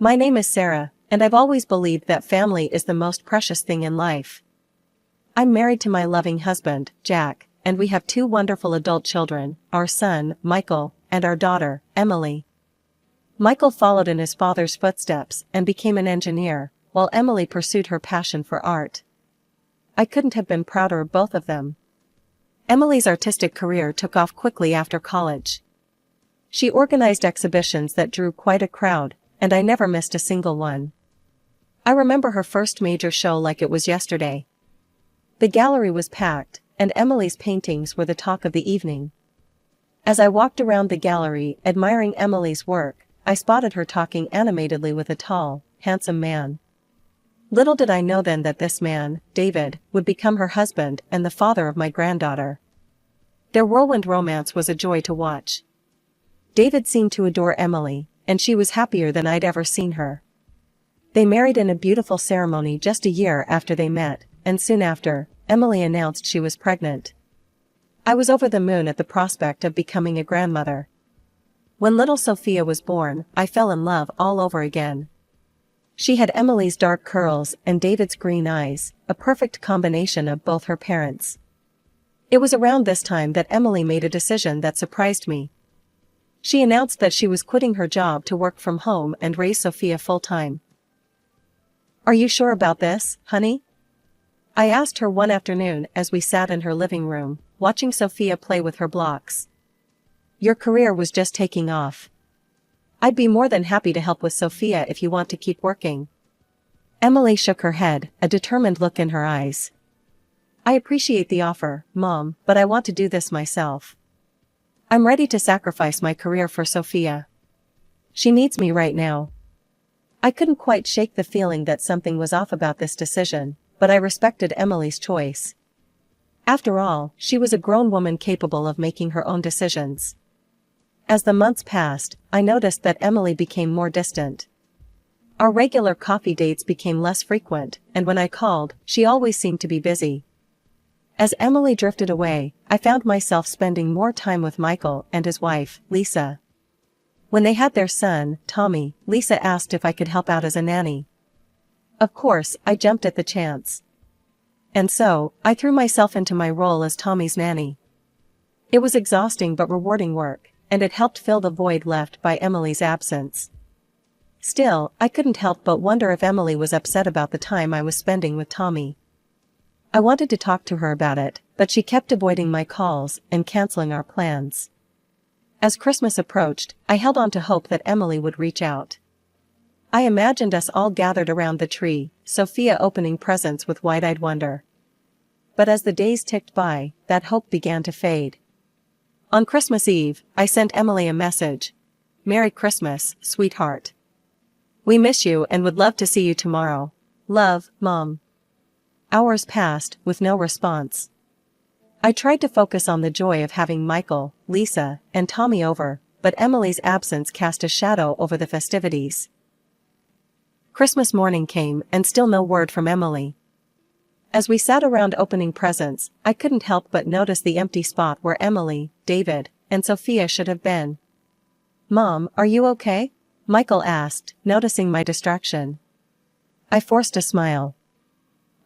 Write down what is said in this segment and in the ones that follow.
My name is Sarah, and I've always believed that family is the most precious thing in life. I'm married to my loving husband, Jack, and we have two wonderful adult children, our son, Michael, and our daughter, Emily. Michael followed in his father's footsteps and became an engineer, while Emily pursued her passion for art. I couldn't have been prouder of both of them. Emily's artistic career took off quickly after college. She organized exhibitions that drew quite a crowd, and I never missed a single one. I remember her first major show like it was yesterday. The gallery was packed, and Emily's paintings were the talk of the evening. As I walked around the gallery admiring Emily's work, I spotted her talking animatedly with a tall, handsome man. Little did I know then that this man, David, would become her husband and the father of my granddaughter. Their whirlwind romance was a joy to watch. David seemed to adore Emily, and she was happier than I'd ever seen her. They married in a beautiful ceremony just a year after they met, and soon after, Emily announced she was pregnant. I was over the moon at the prospect of becoming a grandmother. When little Sophia was born, I fell in love all over again. She had Emily's dark curls and David's green eyes, a perfect combination of both her parents. It was around this time that Emily made a decision that surprised me. She announced that she was quitting her job to work from home and raise Sophia full-time. "Are you sure about this, honey?" I asked her one afternoon as we sat in her living room, watching Sophia play with her blocks. "Your career was just taking off. I'd be more than happy to help with Sophia if you want to keep working." Emily shook her head, a determined look in her eyes. "I appreciate the offer, Mom, but I want to do this myself. I'm ready to sacrifice my career for Sophia. She needs me right now." I couldn't quite shake the feeling that something was off about this decision, but I respected Emily's choice. After all, she was a grown woman capable of making her own decisions. As the months passed, I noticed that Emily became more distant. Our regular coffee dates became less frequent, and when I called, she always seemed to be busy. As Emily drifted away, I found myself spending more time with Michael and his wife, Lisa. When they had their son, Tommy, Lisa asked if I could help out as a nanny. Of course, I jumped at the chance. And so, I threw myself into my role as Tommy's nanny. It was exhausting but rewarding work, and it helped fill the void left by Emily's absence. Still, I couldn't help but wonder if Emily was upset about the time I was spending with Tommy. I wanted to talk to her about it, but she kept avoiding my calls and canceling our plans. As Christmas approached, I held on to hope that Emily would reach out. I imagined us all gathered around the tree, Sophia opening presents with wide-eyed wonder. But as the days ticked by, that hope began to fade. On Christmas Eve, I sent Emily a message. "Merry Christmas, sweetheart. We miss you and would love to see you tomorrow. Love, Mom." Hours passed, with no response. I tried to focus on the joy of having Michael, Lisa, and Tommy over, but Emily's absence cast a shadow over the festivities. Christmas morning came and still no word from Emily. As we sat around opening presents, I couldn't help but notice the empty spot where Emily, David, and Sophia should have been. "Mom, are you okay?" Michael asked, noticing my distraction. I forced a smile.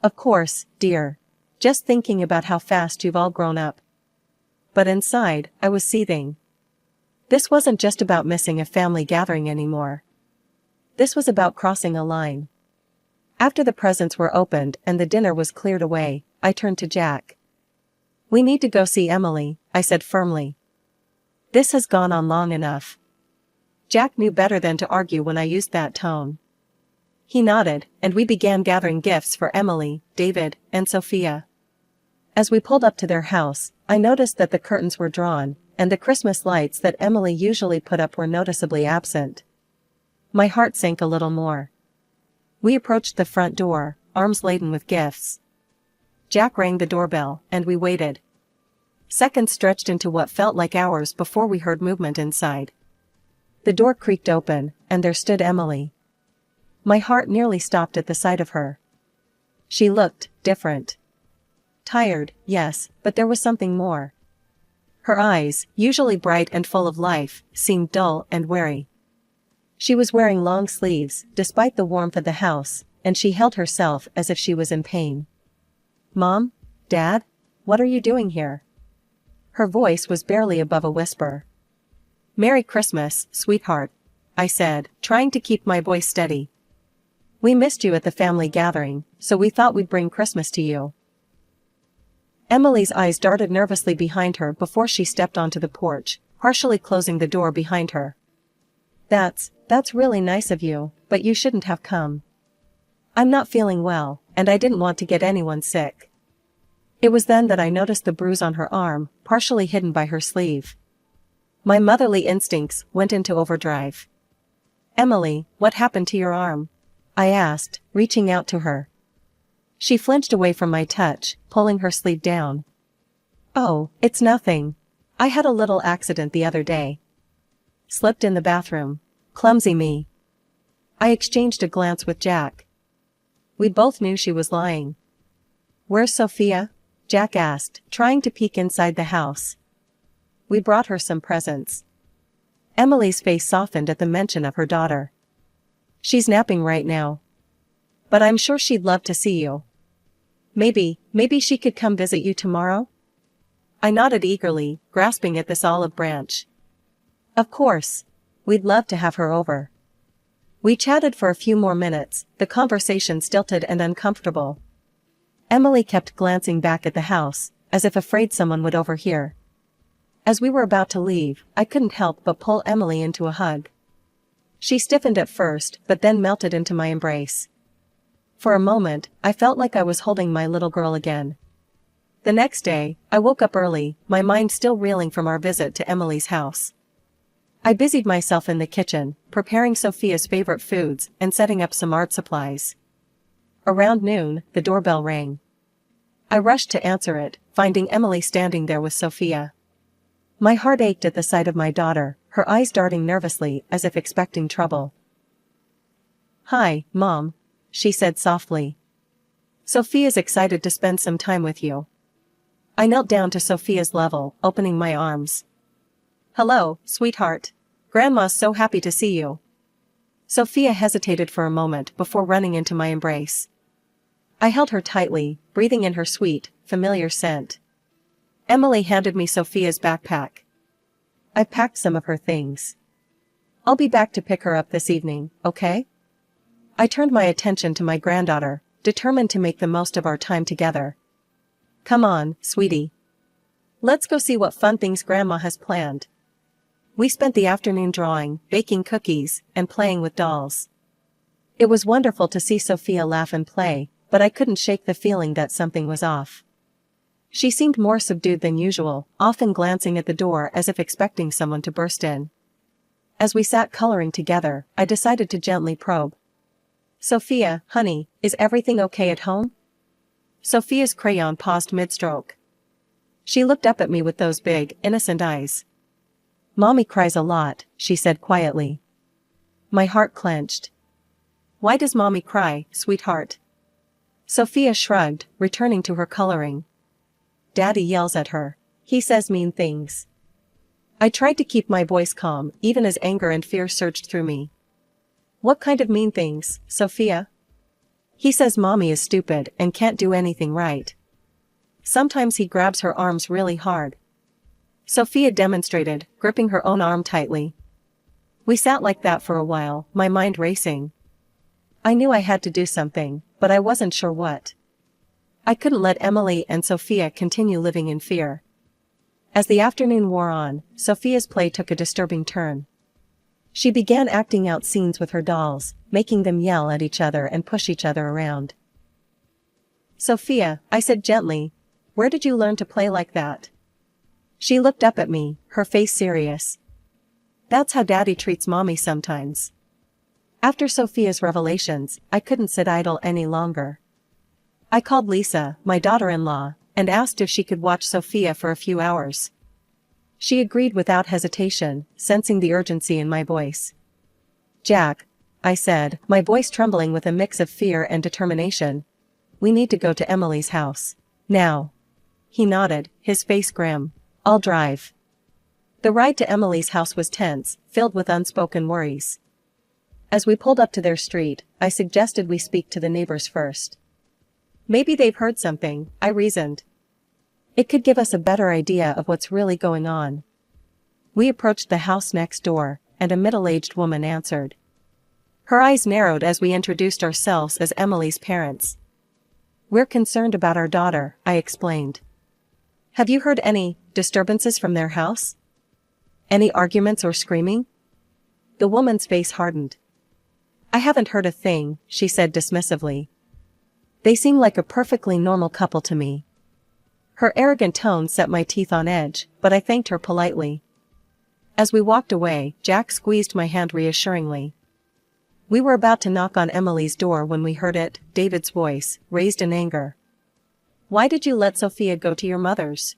"Of course, dear. Just thinking about how fast you've all grown up." But inside, I was seething. This wasn't just about missing a family gathering anymore. This was about crossing a line. After the presents were opened and the dinner was cleared away, I turned to Jack. "We need to go see Emily," I said firmly. "This has gone on long enough." Jack knew better than to argue when I used that tone. He nodded, and we began gathering gifts for Emily, David, and Sophia. As we pulled up to their house, I noticed that the curtains were drawn, and the Christmas lights that Emily usually put up were noticeably absent. My heart sank a little more. We approached the front door, arms laden with gifts. Jack rang the doorbell, and we waited. Seconds stretched into what felt like hours before we heard movement inside. The door creaked open, and there stood Emily. My heart nearly stopped at the sight of her. She looked different. Tired, yes, but there was something more. Her eyes, usually bright and full of life, seemed dull and weary. She was wearing long sleeves, despite the warmth of the house, and she held herself as if she was in pain. "Mom? Dad? What are you doing here?" Her voice was barely above a whisper. "Merry Christmas, sweetheart," I said, trying to keep my voice steady. "We missed you at the family gathering, so we thought we'd bring Christmas to you." Emily's eyes darted nervously behind her before she stepped onto the porch, partially closing the door behind her. That's really nice of you, but you shouldn't have come. I'm not feeling well, and I didn't want to get anyone sick." It was then that I noticed the bruise on her arm, partially hidden by her sleeve. My motherly instincts went into overdrive. "Emily, what happened to your arm?" I asked, reaching out to her. She flinched away from my touch, pulling her sleeve down. "Oh, it's nothing. I had a little accident the other day. Slipped in the bathroom. Clumsy me." I exchanged a glance with Jack. We both knew she was lying. "Where's Sophia?" Jack asked, trying to peek inside the house. "We brought her some presents." Emily's face softened at the mention of her daughter. "She's napping right now. But I'm sure she'd love to see you. Maybe she could come visit you tomorrow?" I nodded eagerly, grasping at this olive branch. "Of course. We'd love to have her over." We chatted for a few more minutes, the conversation stilted and uncomfortable. Emily kept glancing back at the house, as if afraid someone would overhear. As we were about to leave, I couldn't help but pull Emily into a hug. She stiffened at first, but then melted into my embrace. For a moment, I felt like I was holding my little girl again. The next day, I woke up early, my mind still reeling from our visit to Emily's house. I busied myself in the kitchen, preparing Sophia's favorite foods and setting up some art supplies. Around noon, the doorbell rang. I rushed to answer it, finding Emily standing there with Sophia. My heart ached at the sight of my daughter, her eyes darting nervously as if expecting trouble. "Hi, Mom," she said softly. "Sophia's excited to spend some time with you." I knelt down to Sophia's level, opening my arms. "Hello, sweetheart. Grandma's so happy to see you." Sophia hesitated for a moment before running into my embrace. I held her tightly, breathing in her sweet, familiar scent. Emily handed me Sophia's backpack. "I've packed some of her things. I'll be back to pick her up this evening, okay?" I turned my attention to my granddaughter, determined to make the most of our time together. "Come on, sweetie. Let's go see what fun things Grandma has planned." We spent the afternoon drawing, baking cookies, and playing with dolls. It was wonderful to see Sophia laugh and play, but I couldn't shake the feeling that something was off. She seemed more subdued than usual, often glancing at the door as if expecting someone to burst in. As we sat coloring together, I decided to gently probe. "Sophia, honey, is everything okay at home?" Sophia's crayon paused mid-stroke. She looked up at me with those big, innocent eyes. "Mommy cries a lot," she said quietly. My heart clenched. "Why does Mommy cry, sweetheart?" Sophia shrugged, returning to her coloring. "Daddy yells at her. He says mean things." I tried to keep my voice calm, even as anger and fear surged through me. "What kind of mean things, Sophia?" "He says Mommy is stupid and can't do anything right. Sometimes he grabs her arms really hard." Sophia demonstrated, gripping her own arm tightly. We sat like that for a while, my mind racing. I knew I had to do something, but I wasn't sure what. I couldn't let Emily and Sophia continue living in fear. As the afternoon wore on, Sophia's play took a disturbing turn. She began acting out scenes with her dolls, making them yell at each other and push each other around. "Sophia," I said gently, "where did you learn to play like that?" She looked up at me, her face serious. "That's how Daddy treats Mommy sometimes." After Sophia's revelations, I couldn't sit idle any longer. I called Lisa, my daughter-in-law, and asked if she could watch Sophia for a few hours. She agreed without hesitation, sensing the urgency in my voice. "Jack," I said, my voice trembling with a mix of fear and determination, "we need to go to Emily's house. Now." He nodded, his face grim. "I'll drive." The ride to Emily's house was tense, filled with unspoken worries. As we pulled up to their street, I suggested we speak to the neighbors first. Maybe they've heard something, I reasoned. It could give us a better idea of what's really going on. We approached the house next door, and a middle-aged woman answered. Her eyes narrowed as we introduced ourselves as Emily's parents. We're concerned about our daughter, I explained. Have you heard any disturbances from their house? Any arguments or screaming? The woman's face hardened. I haven't heard a thing, she said dismissively. They seem like a perfectly normal couple to me. Her arrogant tone set my teeth on edge, but I thanked her politely. As we walked away, Jack squeezed my hand reassuringly. We were about to knock on Emily's door when we heard it, David's voice, raised in anger. Why did you let Sophia go to your mother's?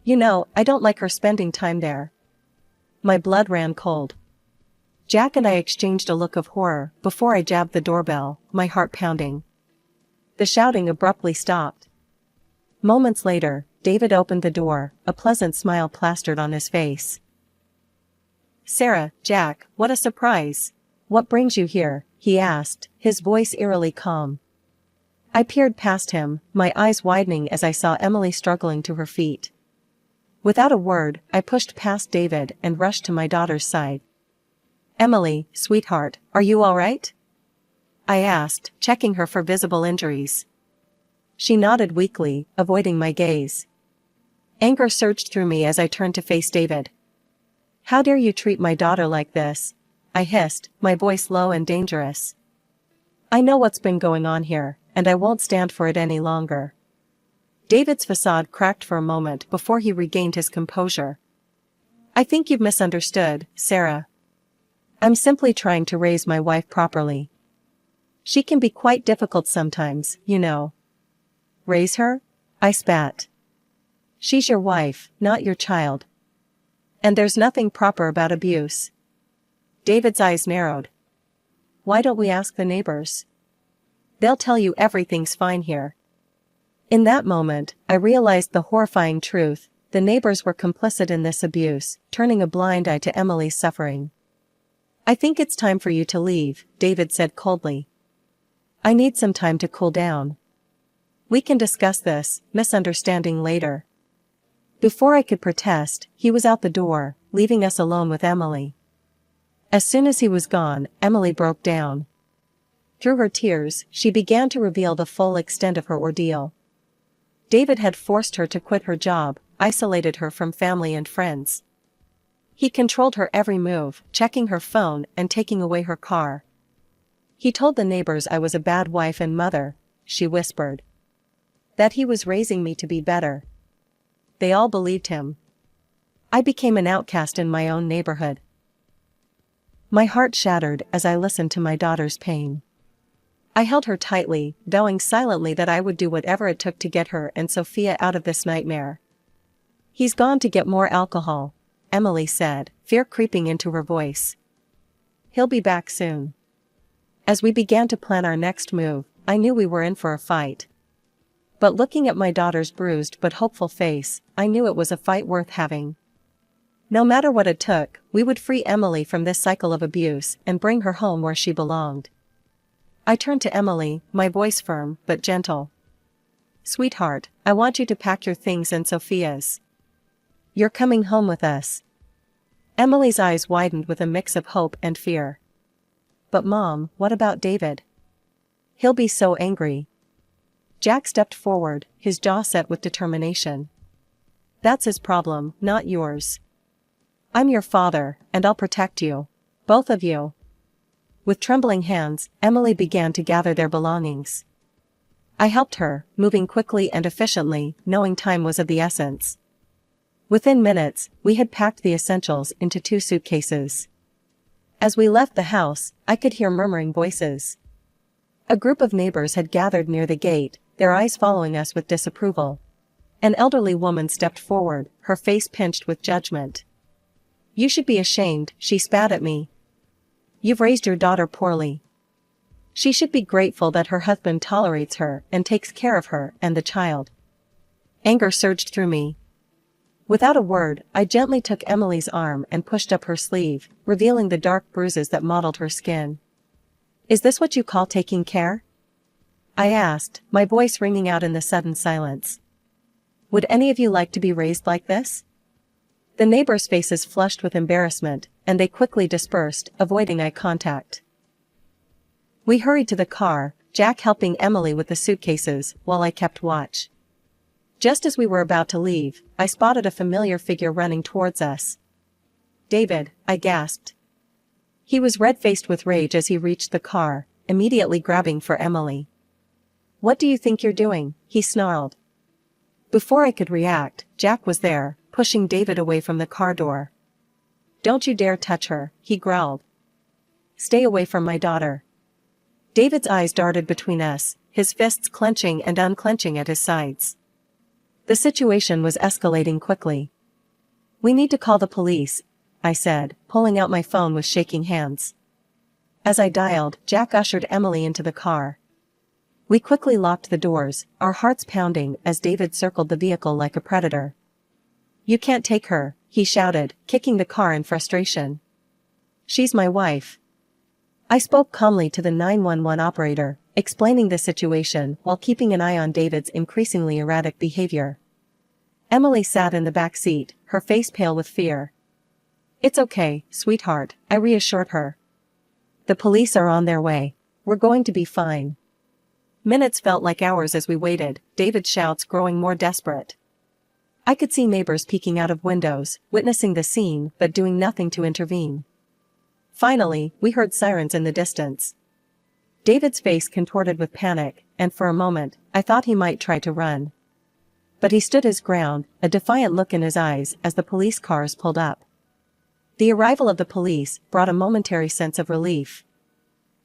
You know, I don't like her spending time there. My blood ran cold. Jack and I exchanged a look of horror before I jabbed the doorbell, my heart pounding. The shouting abruptly stopped. Moments later, David opened the door, a pleasant smile plastered on his face. Sarah, Jack, what a surprise. What brings you here? He asked, his voice eerily calm. I peered past him, my eyes widening as I saw Emily struggling to her feet. Without a word, I pushed past David and rushed to my daughter's side. Emily, sweetheart, are you all right? I asked, checking her for visible injuries. She nodded weakly, avoiding my gaze. Anger surged through me as I turned to face David. How dare you treat my daughter like this? I hissed, my voice low and dangerous. I know what's been going on here, and I won't stand for it any longer. David's facade cracked for a moment before he regained his composure. I think you've misunderstood, Sarah. I'm simply trying to raise my wife properly. She can be quite difficult sometimes, you know. Raise her? I spat. She's your wife, not your child. And there's nothing proper about abuse. David's eyes narrowed. Why don't we ask the neighbors? They'll tell you everything's fine here. In that moment, I realized the horrifying truth. The neighbors were complicit in this abuse, turning a blind eye to Emily's suffering. I think it's time for you to leave, David said coldly. I need some time to cool down. We can discuss this misunderstanding later. Before I could protest, he was out the door, leaving us alone with Emily. As soon as he was gone, Emily broke down. Through her tears, she began to reveal the full extent of her ordeal. David had forced her to quit her job, isolated her from family and friends. He controlled her every move, checking her phone and taking away her car. He told the neighbors I was a bad wife and mother, she whispered. That he was raising me to be better. They all believed him. I became an outcast in my own neighborhood. My heart shattered as I listened to my daughter's pain. I held her tightly, vowing silently that I would do whatever it took to get her and Sophia out of this nightmare. He's gone to get more alcohol, Emily said, fear creeping into her voice. He'll be back soon. As we began to plan our next move, I knew we were in for a fight. But looking at my daughter's bruised but hopeful face, I knew it was a fight worth having. No matter what it took, we would free Emily from this cycle of abuse and bring her home where she belonged. I turned to Emily, my voice firm but gentle. Sweetheart, I want you to pack your things and Sophia's. You're coming home with us. Emily's eyes widened with a mix of hope and fear. But Mom, what about David? He'll be so angry. Jack stepped forward, his jaw set with determination. That's his problem, not yours. I'm your father, and I'll protect you. Both of you. With trembling hands, Emily began to gather their belongings. I helped her, moving quickly and efficiently, knowing time was of the essence. Within minutes, we had packed the essentials into 2 suitcases. As we left the house, I could hear murmuring voices. A group of neighbors had gathered near the gate, their eyes following us with disapproval. An elderly woman stepped forward, her face pinched with judgment. You should be ashamed, she spat at me. You've raised your daughter poorly. She should be grateful that her husband tolerates her and takes care of her and the child. Anger surged through me. Without a word, I gently took Emily's arm and pushed up her sleeve, revealing the dark bruises that mottled her skin. "Is this what you call taking care?" I asked, my voice ringing out in the sudden silence. "Would any of you like to be raised like this?" The neighbors' faces flushed with embarrassment, and they quickly dispersed, avoiding eye contact. We hurried to the car, Jack helping Emily with the suitcases, while I kept watch. Just as we were about to leave, I spotted a familiar figure running towards us. "David," I gasped. He was red-faced with rage as he reached the car, immediately grabbing for Emily. "What do you think you're doing?" he snarled. Before I could react, Jack was there, pushing David away from the car door. "Don't you dare touch her," he growled. "Stay away from my daughter." David's eyes darted between us, his fists clenching and unclenching at his sides. The situation was escalating quickly. "We need to call the police," I said, pulling out my phone with shaking hands. As I dialed, Jack ushered Emily into the car. We quickly locked the doors, our hearts pounding as David circled the vehicle like a predator. "You can't take her," he shouted, kicking the car in frustration. "She's my wife." I spoke calmly to the 911 operator, explaining the situation while keeping an eye on David's increasingly erratic behavior. Emily sat in the back seat, her face pale with fear. "It's okay, sweetheart," I reassured her. "The police are on their way. We're going to be fine." Minutes felt like hours as we waited, David's shouts growing more desperate. I could see neighbors peeking out of windows, witnessing the scene but doing nothing to intervene. Finally, we heard sirens in the distance. David's face contorted with panic, and for a moment, I thought he might try to run. But he stood his ground, a defiant look in his eyes as the police cars pulled up. The arrival of the police brought a momentary sense of relief.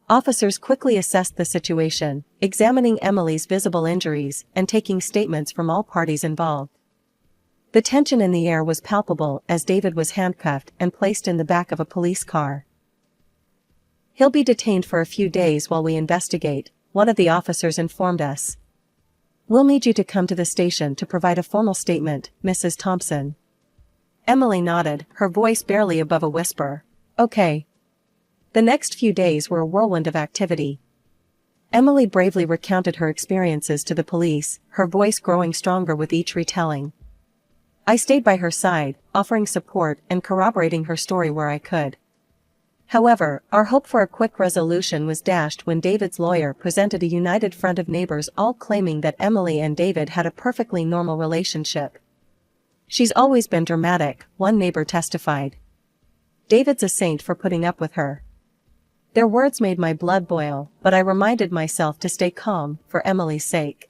Officers quickly assessed the situation, examining Emily's visible injuries and taking statements from all parties involved. The tension in the air was palpable as David was handcuffed and placed in the back of a police car. "He'll be detained for a few days while we investigate," one of the officers informed us. "We'll need you to come to the station to provide a formal statement, Mrs. Thompson." Emily nodded, her voice barely above a whisper. "Okay." The next few days were a whirlwind of activity. Emily bravely recounted her experiences to the police, her voice growing stronger with each retelling. I stayed by her side, offering support and corroborating her story where I could. However, our hope for a quick resolution was dashed when David's lawyer presented a united front of neighbors all claiming that Emily and David had a perfectly normal relationship. "She's always been dramatic," one neighbor testified. "David's a saint for putting up with her." Their words made my blood boil, but I reminded myself to stay calm, for Emily's sake.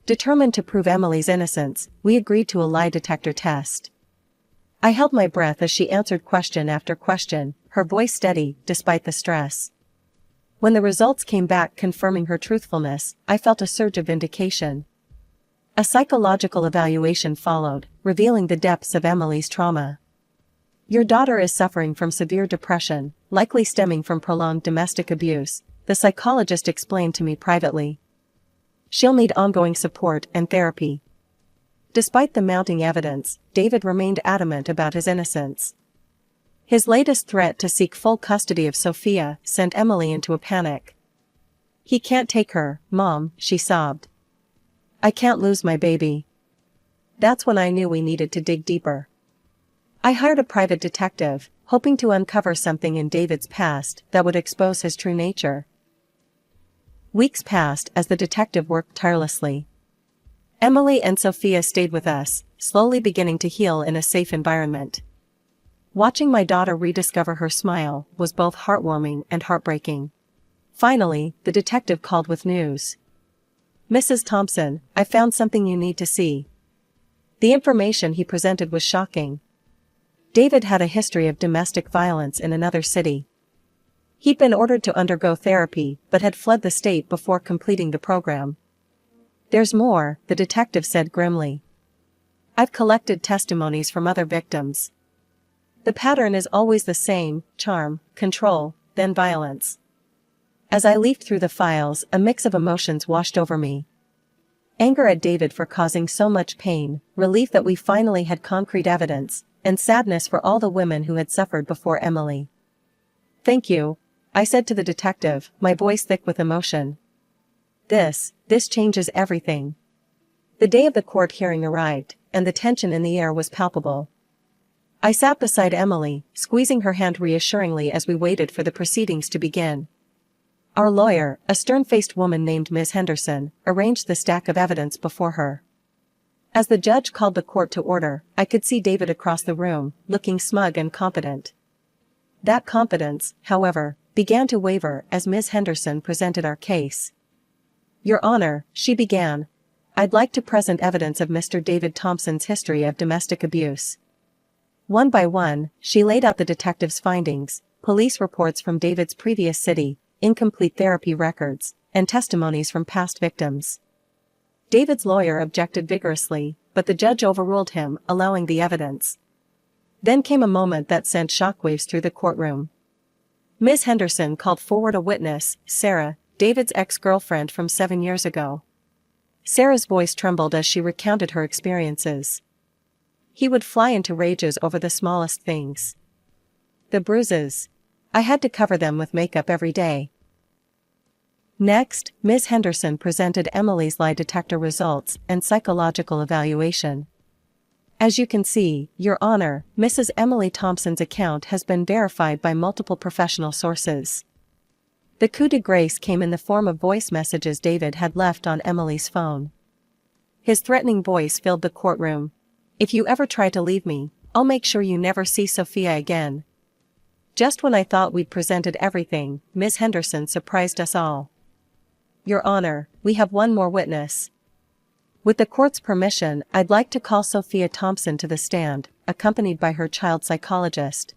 Determined to prove Emily's innocence, we agreed to a lie detector test. I held my breath as she answered question after question, her voice steady, despite the stress. When the results came back confirming her truthfulness, I felt a surge of vindication. A psychological evaluation followed, revealing the depths of Emily's trauma. "Your daughter is suffering from severe depression, likely stemming from prolonged domestic abuse," the psychologist explained to me privately. "She'll need ongoing support and therapy." Despite the mounting evidence, David remained adamant about his innocence. His latest threat to seek full custody of Sophia sent Emily into a panic. "He can't take her, Mom," she sobbed. "I can't lose my baby." That's when I knew we needed to dig deeper. I hired a private detective, hoping to uncover something in David's past that would expose his true nature. Weeks passed as the detective worked tirelessly. Emily and Sophia stayed with us, slowly beginning to heal in a safe environment. Watching my daughter rediscover her smile was both heartwarming and heartbreaking. Finally, the detective called with news. "Mrs. Thompson, I found something you need to see." The information he presented was shocking. David had a history of domestic violence in another city. He'd been ordered to undergo therapy but had fled the state before completing the program. "There's more," the detective said grimly. "I've collected testimonies from other victims. The pattern is always the same: charm, control, then violence." As I leafed through the files, a mix of emotions washed over me. Anger at David for causing so much pain, relief that we finally had concrete evidence, and sadness for all the women who had suffered before Emily. "Thank you," I said to the detective, my voice thick with emotion. This changes everything." The day of the court hearing arrived, and the tension in the air was palpable. I sat beside Emily, squeezing her hand reassuringly as we waited for the proceedings to begin. Our lawyer, a stern-faced woman named Ms. Henderson, arranged the stack of evidence before her. As the judge called the court to order, I could see David across the room, looking smug and confident. That confidence, however, began to waver as Ms. Henderson presented our case. "Your Honor," she began, "I'd like to present evidence of Mr. David Thompson's history of domestic abuse." One by one, she laid out the detective's findings, police reports from David's previous city, incomplete therapy records, and testimonies from past victims. David's lawyer objected vigorously, but the judge overruled him, allowing the evidence. Then came a moment that sent shockwaves through the courtroom. Ms. Henderson called forward a witness, Sarah, David's ex-girlfriend from 7 years ago. Sarah's voice trembled as she recounted her experiences. He would fly into rages over the smallest things. The bruises. I had to cover them with makeup every day. Next, Ms. Henderson presented Emily's lie detector results and psychological evaluation. "As you can see, Your Honor, Mrs. Emily Thompson's account has been verified by multiple professional sources." The coup de grace came in the form of voice messages David had left on Emily's phone. His threatening voice filled the courtroom. "If you ever try to leave me, I'll make sure you never see Sophia again." Just when I thought we'd presented everything, Ms. Henderson surprised us all. "Your Honor, we have one more witness. With the court's permission, I'd like to call Sophia Thompson to the stand, accompanied by her child psychologist."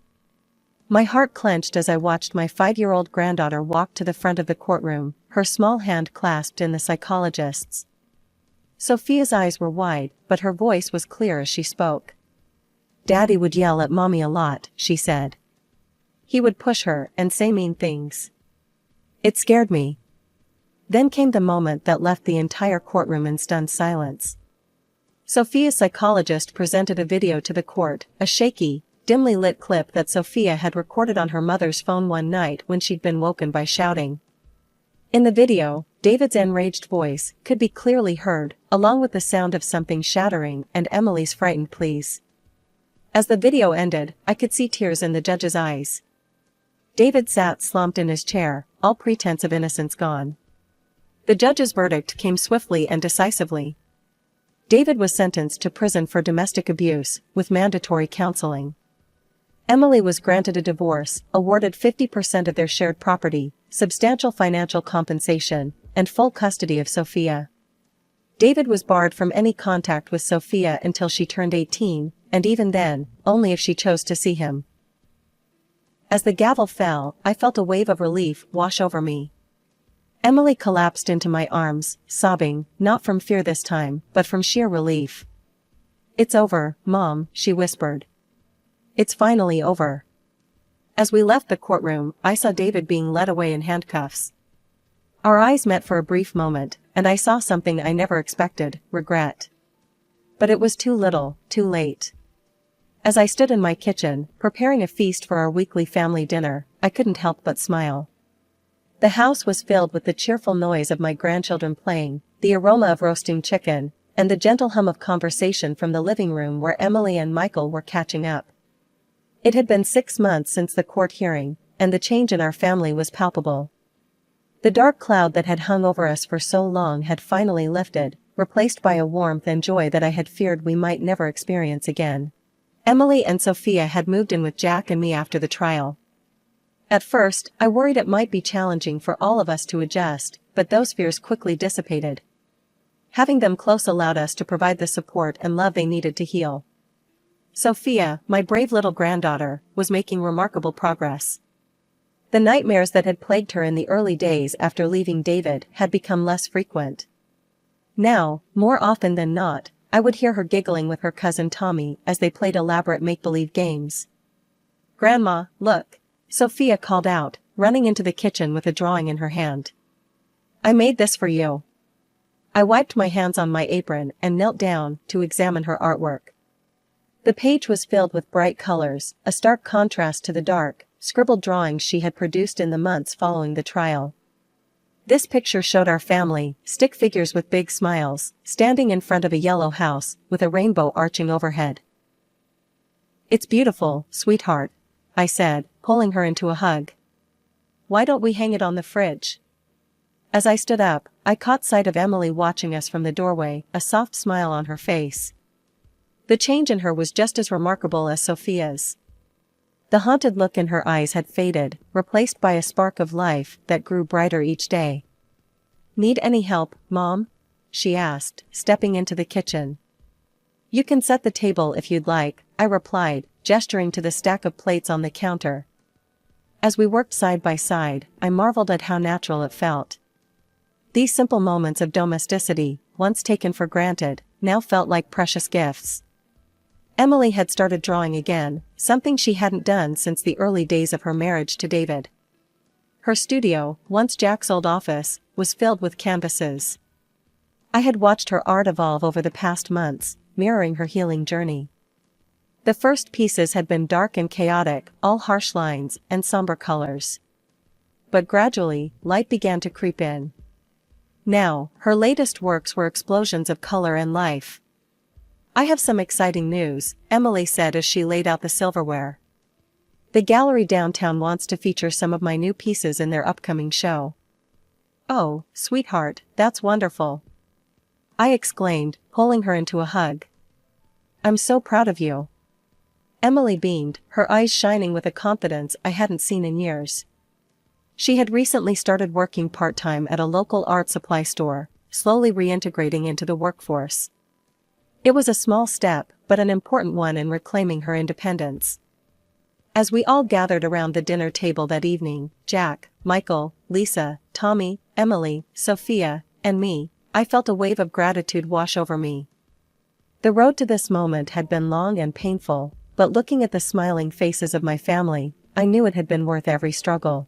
My heart clenched as I watched my 5-year-old granddaughter walk to the front of the courtroom, her small hand clasped in the psychologist's. Sophia's eyes were wide, but her voice was clear as she spoke. "Daddy would yell at Mommy a lot," she said. "He would push her and say mean things. It scared me." Then came the moment that left the entire courtroom in stunned silence. Sophia's psychologist presented a video to the court, a shaky, dimly lit clip that Sophia had recorded on her mother's phone one night when she'd been woken by shouting. In the video, David's enraged voice could be clearly heard, along with the sound of something shattering and Emily's frightened pleas. As the video ended, I could see tears in the judge's eyes. David sat slumped in his chair, all pretense of innocence gone. The judge's verdict came swiftly and decisively. David was sentenced to prison for domestic abuse, with mandatory counseling. Emily was granted a divorce, awarded 50% of their shared property, substantial financial compensation, and full custody of Sophia. David was barred from any contact with Sophia until she turned 18, and even then, only if she chose to see him. As the gavel fell, I felt a wave of relief wash over me. Emily collapsed into my arms, sobbing, not from fear this time, but from sheer relief. "It's over, Mom," she whispered. "It's finally over." As we left the courtroom, I saw David being led away in handcuffs. Our eyes met for a brief moment, and I saw something I never expected: regret. But it was too little, too late. As I stood in my kitchen, preparing a feast for our weekly family dinner, I couldn't help but smile. The house was filled with the cheerful noise of my grandchildren playing, the aroma of roasting chicken, and the gentle hum of conversation from the living room where Emily and Michael were catching up. It had been 6 months since the court hearing, and the change in our family was palpable. The dark cloud that had hung over us for so long had finally lifted, replaced by a warmth and joy that I had feared we might never experience again. Emily and Sophia had moved in with Jack and me after the trial. At first, I worried it might be challenging for all of us to adjust, but those fears quickly dissipated. Having them close allowed us to provide the support and love they needed to heal. Sophia, my brave little granddaughter, was making remarkable progress. The nightmares that had plagued her in the early days after leaving David had become less frequent. Now, more often than not, I would hear her giggling with her cousin Tommy as they played elaborate make-believe games. "Grandma, look," Sophia called out, running into the kitchen with a drawing in her hand. "I made this for you." I wiped my hands on my apron and knelt down to examine her artwork. The page was filled with bright colors, a stark contrast to the dark, scribbled drawings she had produced in the months following the trial. This picture showed our family, stick figures with big smiles, standing in front of a yellow house, with a rainbow arching overhead. "It's beautiful, sweetheart," I said, pulling her into a hug. "Why don't we hang it on the fridge?" As I stood up, I caught sight of Emily watching us from the doorway, a soft smile on her face. The change in her was just as remarkable as Sophia's. The haunted look in her eyes had faded, replaced by a spark of life that grew brighter each day. "Need any help, Mom?" she asked, stepping into the kitchen. "You can set the table if you'd like," I replied, gesturing to the stack of plates on the counter. As we worked side by side, I marveled at how natural it felt. These simple moments of domesticity, once taken for granted, now felt like precious gifts. Emily had started drawing again, something she hadn't done since the early days of her marriage to David. Her studio, once Jack's old office, was filled with canvases. I had watched her art evolve over the past months, mirroring her healing journey. The first pieces had been dark and chaotic, all harsh lines and somber colors. But gradually, light began to creep in. Now, her latest works were explosions of color and life. "I have some exciting news," Emily said as she laid out the silverware. "The gallery downtown wants to feature some of my new pieces in their upcoming show." "Oh, sweetheart, that's wonderful," I exclaimed, pulling her into a hug. "I'm so proud of you." Emily beamed, her eyes shining with a confidence I hadn't seen in years. She had recently started working part-time at a local art supply store, slowly reintegrating into the workforce. It was a small step, but an important one in reclaiming her independence. As we all gathered around the dinner table that evening, Jack, Michael, Lisa, Tommy, Emily, Sophia, and me, I felt a wave of gratitude wash over me. The road to this moment had been long and painful, but looking at the smiling faces of my family, I knew it had been worth every struggle.